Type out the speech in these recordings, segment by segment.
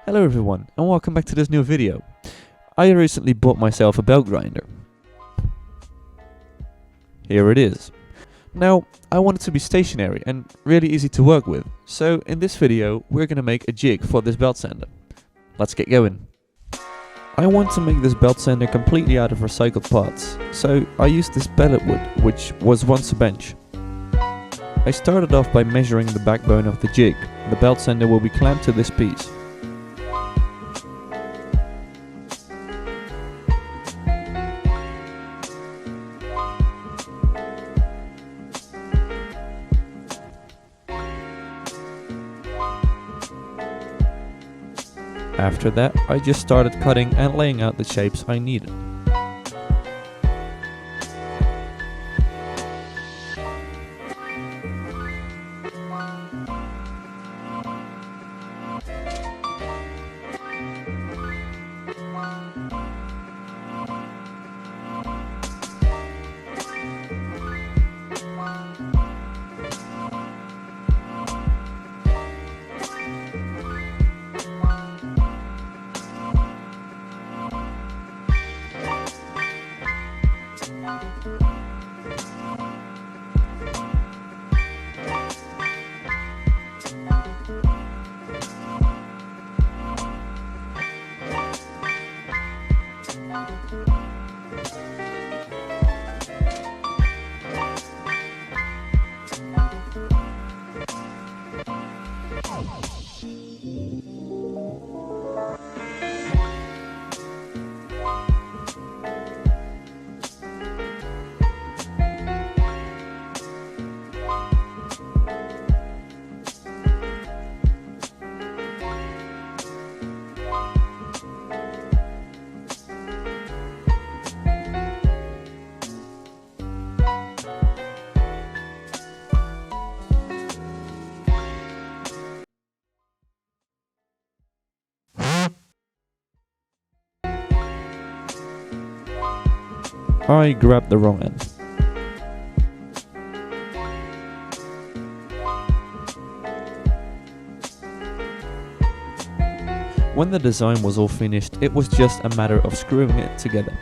Hello everyone and welcome back to this new video. I recently bought myself a belt grinder. Here it is. Now, I want it to be stationary and really easy to work with, so in this video we're gonna make a jig for this belt sander. Let's get going. I want to make this belt sander completely out of recycled parts, so I used this pellet wood, which was once a bench. I started off by measuring the backbone of the jig. The belt sander will be clamped to this piece. After that, I just started cutting and laying out the shapes I needed. I grabbed the wrong end. When the design was all finished, it was just a matter of screwing it together.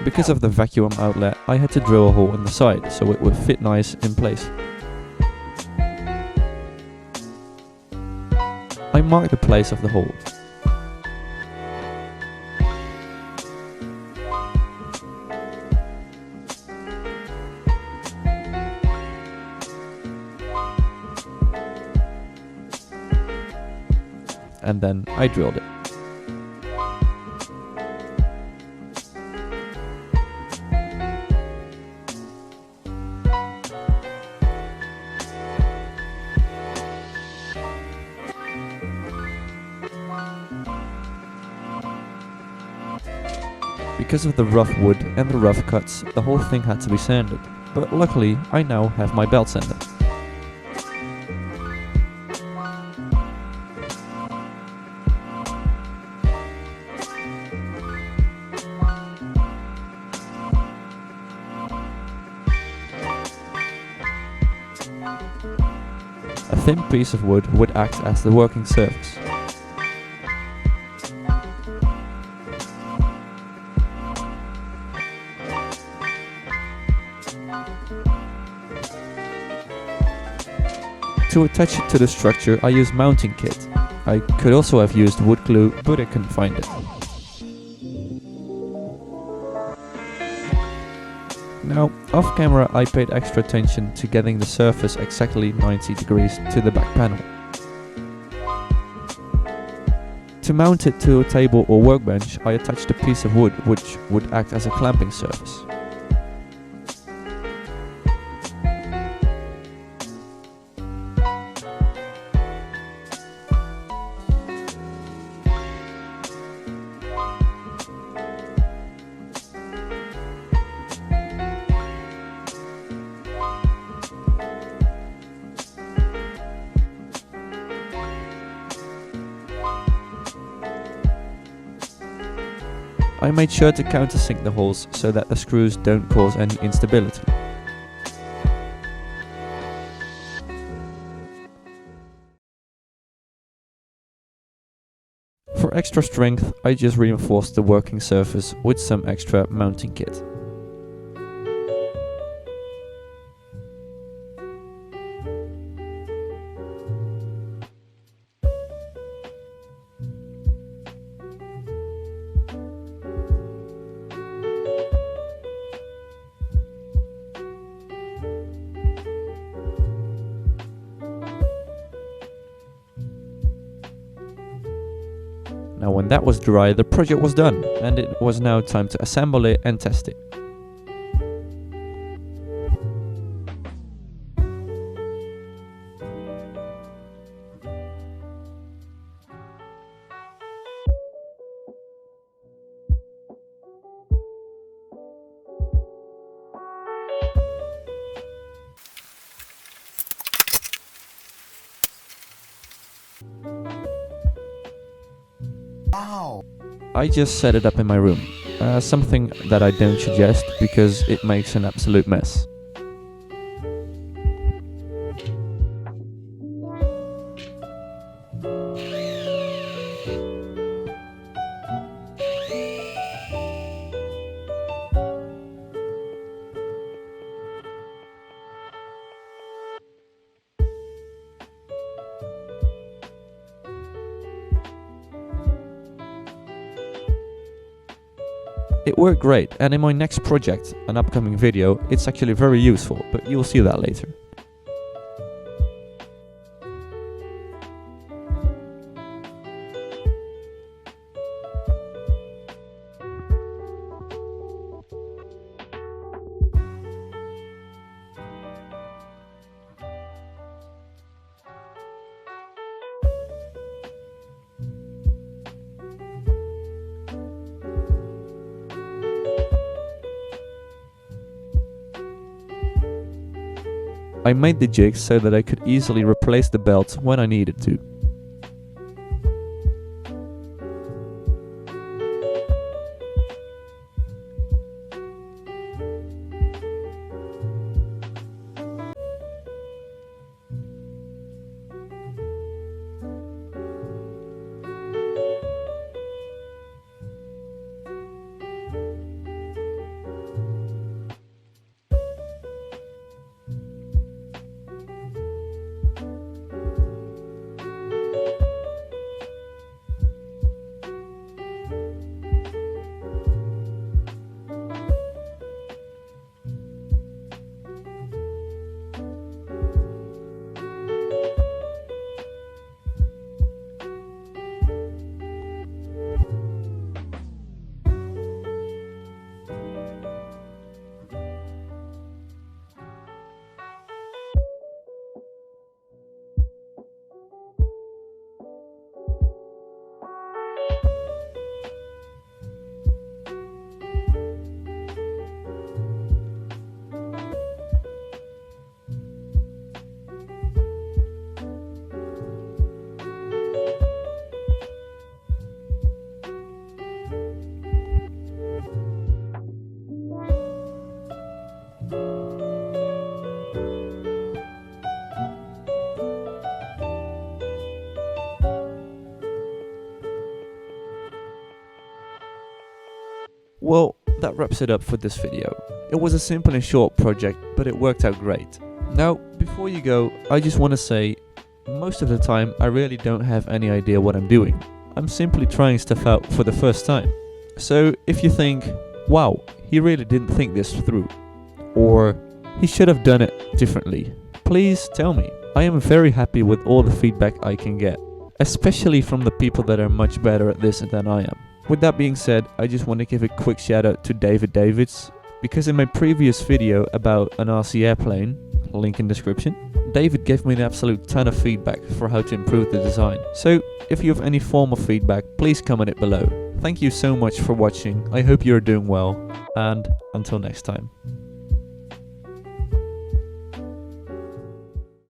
Because of the vacuum outlet, I had to drill a hole in the side so it would fit nice in place. I marked the place of the hole. And then I drilled it. Because of the rough wood and the rough cuts, the whole thing had to be sanded, but luckily I now have my belt sander. A thin piece of wood would act as the working surface. To attach it to the structure, I used mounting kit. I could also have used wood glue, but I couldn't find it. Now, off camera I paid extra attention to getting the surface exactly 90 degrees to the back panel. To mount it to a table or workbench, I attached a piece of wood which would act as a clamping surface. I made sure to countersink the holes so that the screws don't cause any instability. For extra strength, I just reinforced the working surface with some extra mounting kit. Now when that was dry, the project was done, and it was now time to assemble it and test it. Wow. I just set it up in my room, something that I don't suggest because it makes an absolute mess. It worked great, and in my next project, an upcoming video, it's actually very useful, but you'll see that later. I made the jig so that I could easily replace the belt when I needed to. Well, that wraps it up for this video. It was a simple and short project, but it worked out great. Now, before you go, I just want to say, most of the time I really don't have any idea what I'm doing. I'm simply trying stuff out for the first time. So if you think, wow, he really didn't think this through, or he should have done it differently, please tell me. I am very happy with all the feedback I can get, especially from the people that are much better at this than I am. With that being said, I just want to give a quick shout out to David Davids, because in my previous video about an RC airplane, link in description, David gave me an absolute ton of feedback for how to improve the design. So if you have any form of feedback, please comment it below. Thank you so much for watching, I hope you're doing well, and until next time.